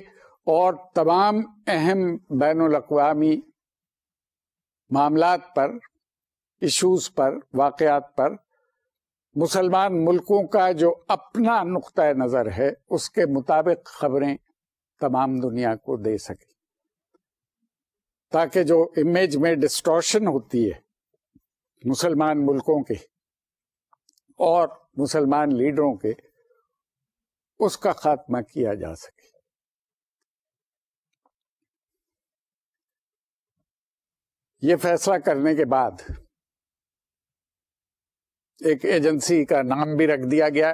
اور تمام اہم بین الاقوامی معاملات پر، ایشوز پر، واقعات پر مسلمان ملکوں کا جو اپنا نقطۂ نظر ہے اس کے مطابق خبریں تمام دنیا کو دے سکے، تاکہ جو امیج میں ڈسٹورشن ہوتی ہے مسلمان ملکوں کے اور مسلمان لیڈروں کے، اس کا خاتمہ کیا جا سکے۔ یہ فیصلہ کرنے کے بعد ایک ایجنسی کا نام بھی رکھ دیا گیا،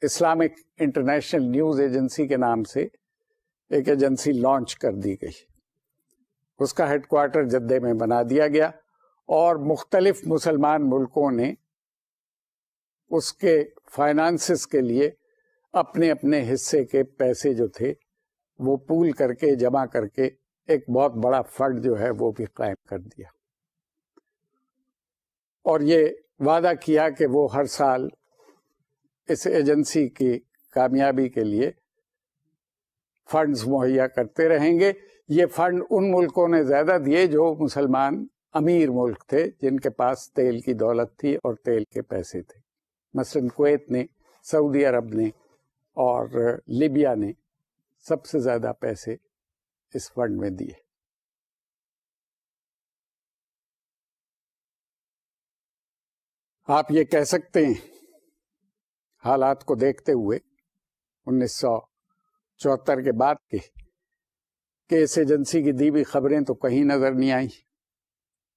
اسلامک انٹرنیشنل نیوز ایجنسی کے نام سے ایک ایجنسی لانچ کر دی گئی۔ اس کا ہیڈ کوارٹر جدہ میں بنا دیا گیا اور مختلف مسلمان ملکوں نے اس کے فائنانسز کے لیے اپنے اپنے حصے کے پیسے جو تھے وہ پول کر کے، جمع کر کے ایک بہت بڑا فنڈ جو ہے وہ بھی قائم کر دیا، اور یہ وعدہ کیا کہ وہ ہر سال اس ایجنسی کی کامیابی کے لیے فنڈز مہیا کرتے رہیں گے۔ یہ فنڈ ان ملکوں نے زیادہ دیے جو مسلمان امیر ملک تھے، جن کے پاس تیل کی دولت تھی اور تیل کے پیسے تھے، مثلاً کویت نے، سعودی عرب نے اور لیبیا نے سب سے زیادہ پیسے اس فنڈ میں دیے۔ آپ یہ کہہ سکتے ہیں حالات کو دیکھتے ہوئے 1974 کے بعد کہ اس ایجنسی کی دی ہوئی خبریں تو کہیں نظر نہیں آئیں،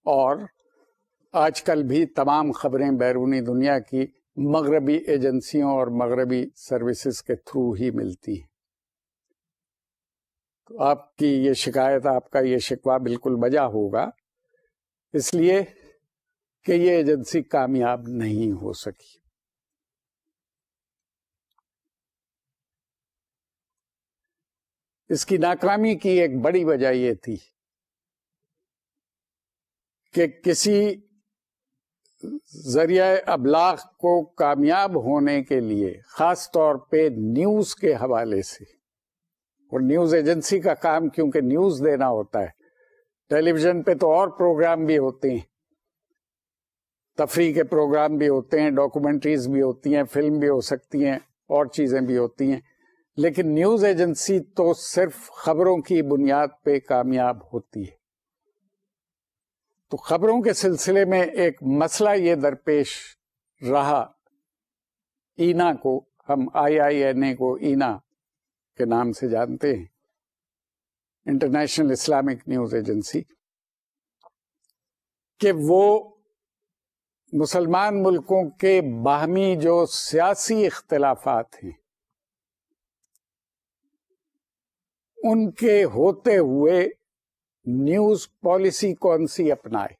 اور آج کل بھی تمام خبریں بیرونی دنیا کی مغربی ایجنسیوں اور مغربی سروسز کے تھرو ہی ملتی ہیں۔ تو آپ کی یہ شکایت، آپ کا یہ شکوہ بالکل بجا ہوگا، اس لیے کہ یہ ایجنسی کامیاب نہیں ہو سکی۔ اس کی ناکامی کی ایک بڑی وجہ یہ تھی کہ کسی ذریعہ ابلاغ کو کامیاب ہونے کے لیے، خاص طور پہ نیوز کے حوالے سے، اور نیوز ایجنسی کا کام کیونکہ نیوز دینا ہوتا ہے، ٹیلی ویژن پہ تو اور پروگرام بھی ہوتے ہیں، تفریح کے پروگرام بھی ہوتے ہیں، ڈاکومنٹریز بھی ہوتی ہیں، فلم بھی ہو سکتی ہیں، اور چیزیں بھی ہوتی ہیں، لیکن نیوز ایجنسی تو صرف خبروں کی بنیاد پہ کامیاب ہوتی ہے۔ تو خبروں کے سلسلے میں ایک مسئلہ یہ درپیش رہا، اینا کو، ہم IINA کو اینا کے نام سے جانتے ہیں، انٹرنیشنل اسلامک نیوز ایجنسی، کہ وہ مسلمان ملکوں کے باہمی جو سیاسی اختلافات ہیں ان کے ہوتے ہوئے نیوز پالیسی کون سی اپنائے۔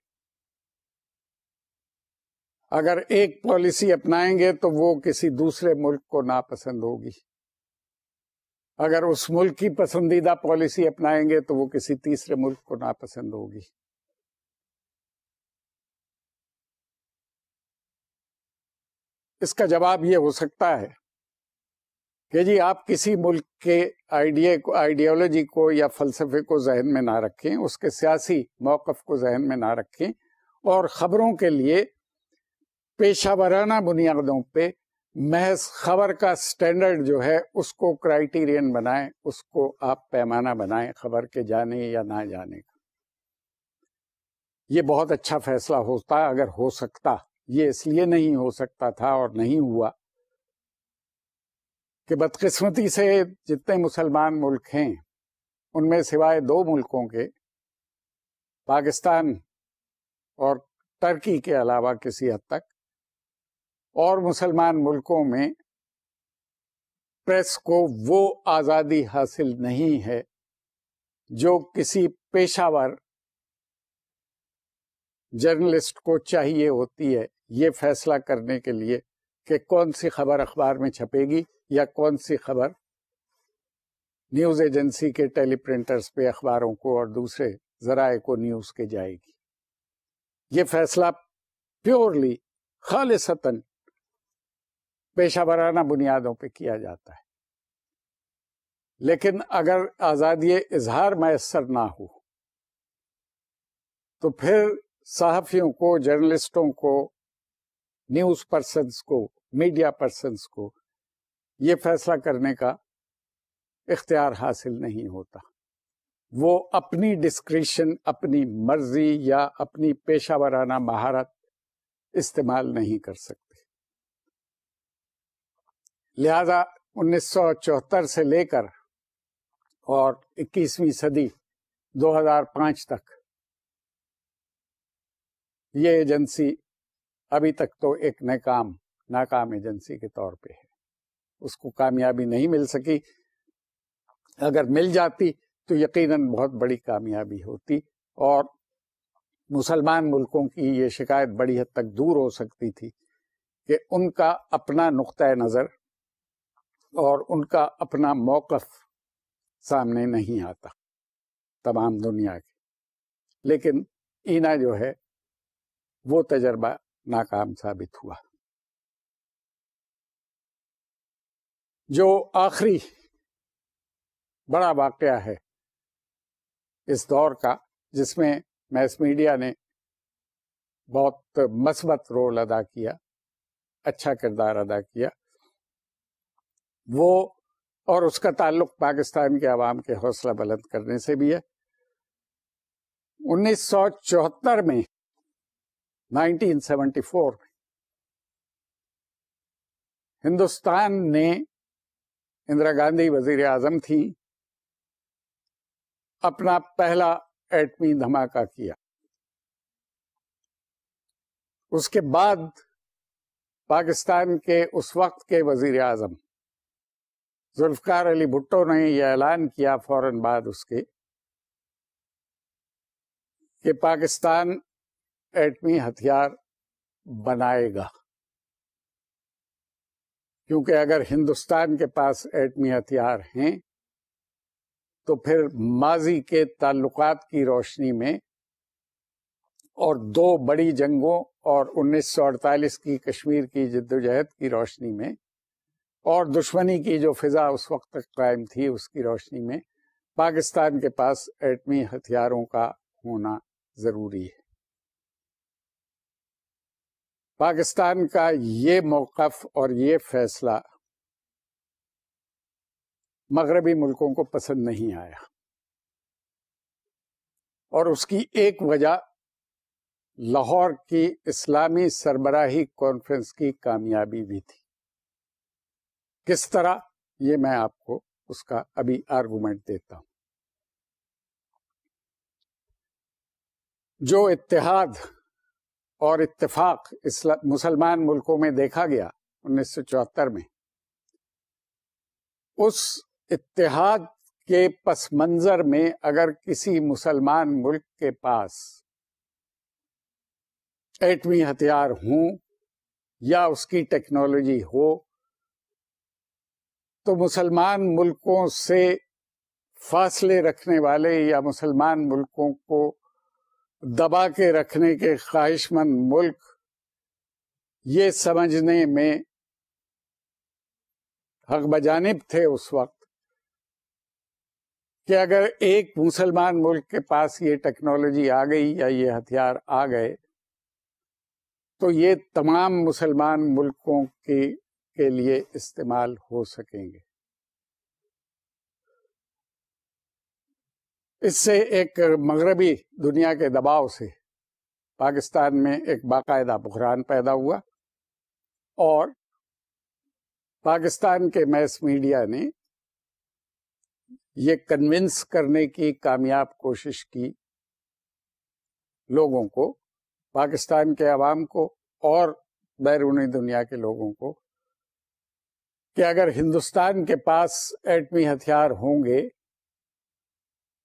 اگر ایک پالیسی اپنائیں گے تو وہ کسی دوسرے ملک کو ناپسند ہوگی، اگر اس ملک کی پسندیدہ پالیسی اپنائیں گے تو وہ کسی تیسرے ملک کو ناپسند ہوگی۔ اس کا جواب یہ ہو سکتا ہے کہ جی آپ کسی ملک کے آئیڈیالوجی کو یا فلسفے کو ذہن میں نہ رکھیں، اس کے سیاسی موقف کو ذہن میں نہ رکھیں، اور خبروں کے لیے پیشہ ورانہ بنیادوں پہ محض خبر کا سٹینڈرڈ جو ہے اس کو کرائیٹیرین بنائیں، اس کو آپ پیمانہ بنائیں خبر کے جانے یا نہ جانے کا۔ یہ بہت اچھا فیصلہ ہوتا اگر ہو سکتا، یہ اس لیے نہیں ہو سکتا تھا اور نہیں ہوا کہ بدقسمتی سے جتنے مسلمان ملک ہیں ان میں سوائے 2 ملکوں کے، پاکستان اور ترکی کے علاوہ کسی حد تک، اور مسلمان ملکوں میں پریس کو وہ آزادی حاصل نہیں ہے جو کسی پیشہ ور جرنلسٹ کو چاہیے ہوتی ہے، یہ فیصلہ کرنے کے لیے کہ کون سی خبر اخبار میں چھپے گی یا کون سی خبر نیوز ایجنسی کے ٹیلی پرنٹرز پہ اخباروں کو اور دوسرے ذرائع کو نیوز کے جائے گی۔ یہ فیصلہ پیورلی، خالصتاً پیشہ ورانہ بنیادوں پہ کیا جاتا ہے۔ لیکن اگر آزادی اظہار میسر نہ ہو تو پھر صحافیوں کو، جرنلسٹوں کو، نیوز پرسنز کو، میڈیا پرسنز کو یہ فیصلہ کرنے کا اختیار حاصل نہیں ہوتا۔ وہ اپنی ڈسکریشن، اپنی مرضی یا اپنی پیشہ ورانہ مہارت استعمال نہیں کر سکتے۔ لہذا 1974 سے لے کر اور 21ویں صدی 2005 تک یہ ایجنسی ابھی تک تو ایک ناکام ایجنسی کے طور پہ ہے، اس کو کامیابی نہیں مل سکی۔ اگر مل جاتی تو یقیناً بہت بڑی کامیابی ہوتی اور مسلمان ملکوں کی یہ شکایت بڑی حد تک دور ہو سکتی تھی کہ ان کا اپنا نقطہ نظر اور ان کا اپنا موقف سامنے نہیں آتا۔ تمام دنیا کے. لیکن اینا جو ہے وہ تجربہ ناکام ثابت ہوا. جو آخری بڑا واقعہ ہے اس دور کا جس میں میس میڈیا نے بہت مثبت رول ادا کیا، اچھا کردار ادا کیا، وہ اور اس کا تعلق پاکستان کے عوام کے حوصلہ بلند کرنے سے بھی ہے. 1974 میں 1974 میں ہندوستان نے، اندرا گاندھی وزیر اعظم تھی، اپنا پہلا ایٹمی دھماکہ کیا. اس کے بعد پاکستان کے اس وقت کے وزیر اعظم ذوالفقار علی بھٹو نے یہ اعلان کیا فوراً بعد اس کے کہ پاکستان ایٹمی ہتھیار بنائے گا، کیونکہ اگر ہندوستان کے پاس ایٹمی ہتھیار ہیں تو پھر ماضی کے تعلقات کی روشنی میں اور دو بڑی جنگوں اور 1948 کی کشمیر کی جدوجہد کی روشنی میں اور دشمنی کی جو فضا اس وقت تک قائم تھی اس کی روشنی میں پاکستان کے پاس ایٹمی ہتھیاروں کا ہونا ضروری ہے. پاکستان کا یہ موقف اور یہ فیصلہ مغربی ملکوں کو پسند نہیں آیا، اور اس کی ایک وجہ لاہور کی اسلامی سربراہی کانفرنس کی کامیابی بھی تھی. کس طرح، یہ میں آپ کو اس کا ابھی آرگومنٹ دیتا ہوں. جو اتحاد اور اتفاق مسلمان ملکوں میں دیکھا گیا 1974 میں، اس اتحاد کے پس منظر میں اگر کسی مسلمان ملک کے پاس ایٹمی ہتھیار ہوں یا اس کی ٹیکنالوجی ہو تو مسلمان ملکوں سے فاصلے رکھنے والے یا مسلمان ملکوں کو دبا کے رکھنے کے خواہش مند ملک یہ سمجھنے میں حق بجانب تھے اس وقت کہ اگر ایک مسلمان ملک کے پاس یہ ٹیکنالوجی آ گئی یا یہ ہتھیار آ گئے تو یہ تمام مسلمان ملکوں کے لیے استعمال ہو سکیں گے. اس سے ایک مغربی دنیا کے دباؤ سے پاکستان میں ایک باقاعدہ بحران پیدا ہوا، اور پاکستان کے میس میڈیا نے یہ کنونس کرنے کی کامیاب کوشش کی لوگوں کو، پاکستان کے عوام کو اور بیرونی دنیا کے لوگوں کو، کہ اگر ہندوستان کے پاس ایٹمی ہتھیار ہوں گے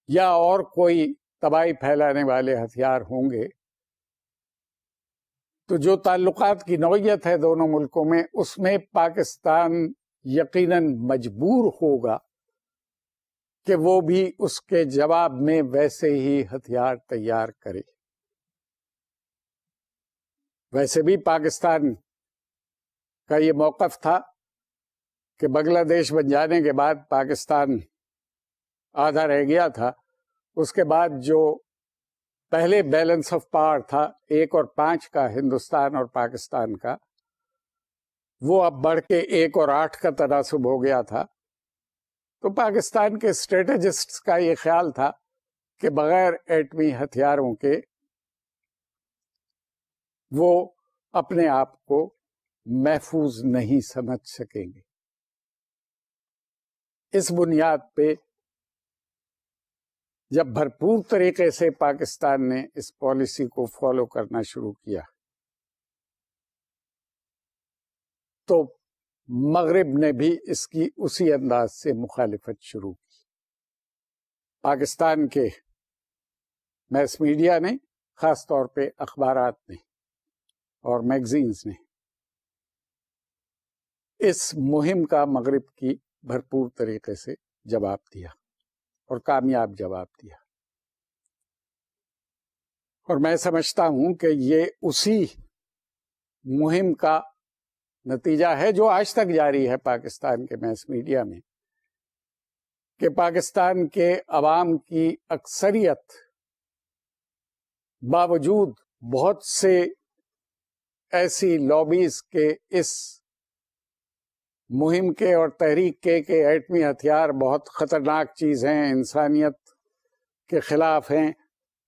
یا اور کوئی تباہی پھیلانے والے ہتھیار ہوں گے تو جو تعلقات کی نوعیت ہے دونوں ملکوں میں، اس میں پاکستان یقیناً مجبور ہوگا کہ وہ بھی اس کے جواب میں ویسے ہی ہتھیار تیار کرے. ویسے بھی پاکستان کا یہ موقف تھا کہ بنگلہ دیش بن جانے کے بعد پاکستان آدھا رہ گیا تھا، اس کے بعد جو پہلے بیلنس آف پاور تھا 1 اور 5 کا ہندوستان اور پاکستان کا، وہ اب بڑھ کے 1 اور 8 کا تناسب ہو گیا تھا. تو پاکستان کے اسٹریٹجسٹس کا یہ خیال تھا کہ بغیر ایٹمی ہتھیاروں کے وہ اپنے آپ کو محفوظ نہیں سمجھ سکیں گے. اس بنیاد پہ جب بھرپور طریقے سے پاکستان نے اس پالیسی کو فالو کرنا شروع کیا تو مغرب نے بھی اس کی اسی انداز سے مخالفت شروع کی. پاکستان کے میس میڈیا نے، خاص طور پہ اخبارات نے اور میگزینز نے، اس مہم کا مغرب کی بھرپور طریقے سے جواب دیا اور کامیاب جواب دیا. اور میں سمجھتا ہوں کہ یہ اسی مہم کا نتیجہ ہے جو آج تک جاری ہے پاکستان کے میس میڈیا میں، کہ پاکستان کے عوام کی اکثریت باوجود بہت سے ایسی لابیز کے اس مہم کے اور تحریک کے کہ ایٹمی ہتھیار بہت خطرناک چیز ہیں، انسانیت کے خلاف ہیں،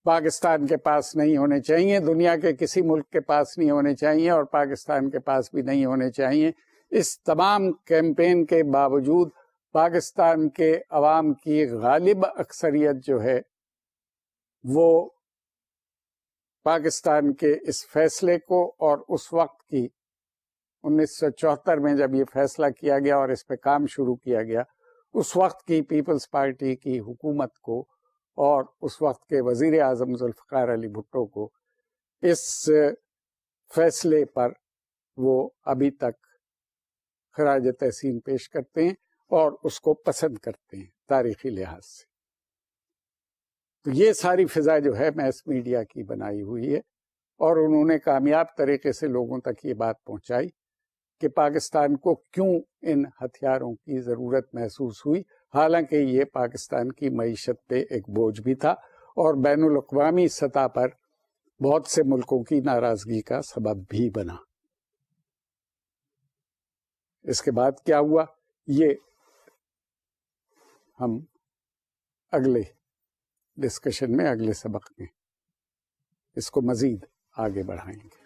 پاکستان کے پاس نہیں ہونے چاہیے، دنیا کے کسی ملک کے پاس نہیں ہونے چاہیے اور پاکستان کے پاس بھی نہیں ہونے چاہیے، اس تمام کیمپین کے باوجود پاکستان کے عوام کی غالب اکثریت جو ہے وہ پاکستان کے اس فیصلے کو اور اس وقت کی 1974 میں جب یہ فیصلہ کیا گیا اور اس پہ کام شروع کیا گیا، اس وقت کی پیپلز پارٹی کی حکومت کو اور اس وقت کے وزیر اعظم ذوالفقار علی بھٹو کو اس فیصلے پر وہ ابھی تک خراج تحسین پیش کرتے ہیں اور اس کو پسند کرتے ہیں تاریخی لحاظ سے۔ تو یہ ساری فضا جو ہے میس میڈیا کی بنائی ہوئی ہے، اور انہوں نے کامیاب طریقے سے لوگوں تک یہ بات پہنچائی کہ پاکستان کو کیوں ان ہتھیاروں کی ضرورت محسوس ہوئی، حالانکہ یہ پاکستان کی معیشت پہ ایک بوجھ بھی تھا اور بین الاقوامی سطح پر بہت سے ملکوں کی ناراضگی کا سبب بھی بنا۔ اس کے بعد کیا ہوا یہ ہم اگلے ڈسکشن میں، اگلے سبق میں اس کو مزید آگے بڑھائیں گے۔